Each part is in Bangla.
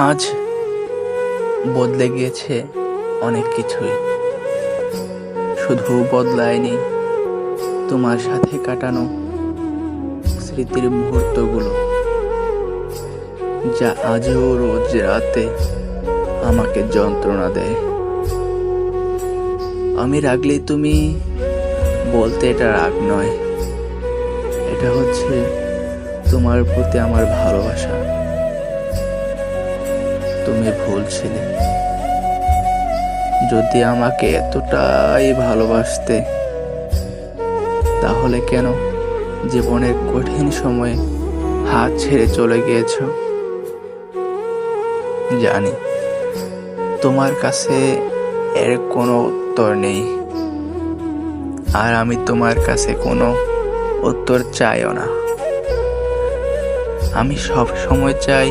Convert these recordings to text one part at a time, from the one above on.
আজ বদলে গিয়েছে অনেক কিছুই, শুধু বদলায়নি তোমার সাথে কাটানো স্মৃতির মুহূর্তগুলো, যা আজও রোজ রাতে আমাকে যন্ত্রণা দেয়। আমি রাগলে তুমি বলতে এটা রাগ নয়, এটা হচ্ছে তোমার প্রতি আমার ভালোবাসা। তুমি ভুল ছিলে। যদি আমাকে এতটাই ভালোবাসতে, তাহলে কেন জীবনের কঠিন সময়ে হাত ছেড়ে চলে গিয়েছ? জানি তোমার কাছে এর কোনো উত্তর নেই, আর আমি তোমার কাছে কোনো উত্তর চাইও না। আমি সব সময় চাই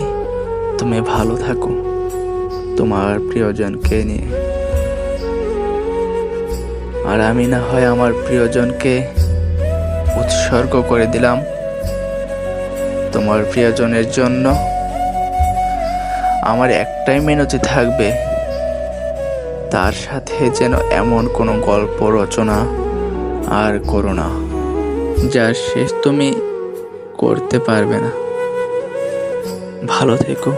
তুমি ভালো থাকো তোমার প্রিয়জনকে নিয়ে, আর আমি না হয় আমার প্রিয়জনকে উৎসর্গ করে দিলাম তোমার প্রিয়জনের জন্য। আমার একটাই মিনতি থাকবে, তার সাথে যেন এমন কোনো গল্প রচনা আর করো না যার শেষ তুমি করতে পারবে না। ভালো থেকো।